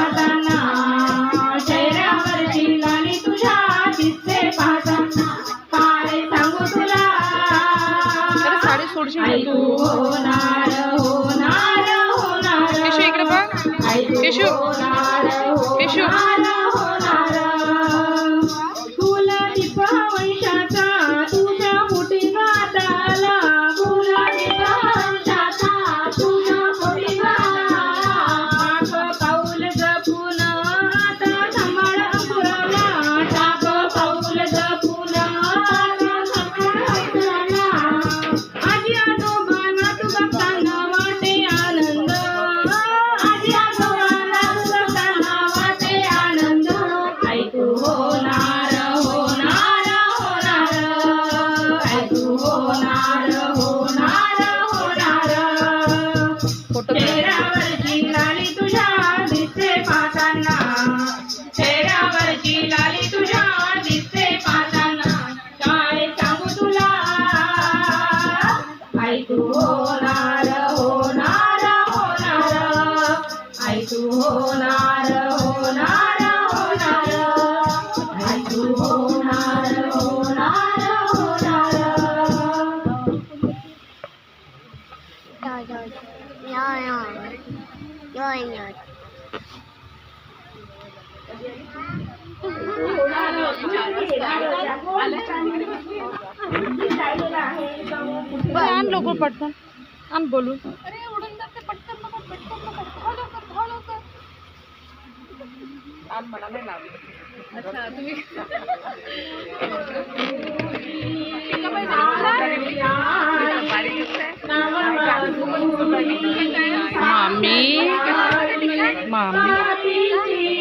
पाहताना चेहऱ्यावरची लाली तुझ्या दिसते पाहताना काय सांगू तुला आई तू होणार होणार होणार केशू इकडे बघ केशू केशू फुल दीप वंशाचा तुझ्या पोटी गाताला फुल दीप वंशाचा तुझ्या पोटी गाताला टाक पाऊल जपून आता सांभाळ अंकुराला टाक पाऊल जपून आता सांभाळ अंकुराला आजी आजोबांना तू बघताना वाटे आनंद आजी आजोबांना तू बघताना वाटे आनंद आई तू होणार होणार होणार आई तू होणार होणार होणार चेहऱ्यावरची लाली तुझ्या दिसते पाहताना चेहऱ्यावरची लाली तुझ्या दिसते पाहताना काय सांगू तुला आई तू होणार होणार होणार आई तू होणार होणार होणार आई तू होणार होणार होणार आण लवकर पटकन आण बोलून अरे उडून जाते पटकन नको पटकन नको लवकर आण मला नाही लावलं अच्छा तुम्ही मामी मामी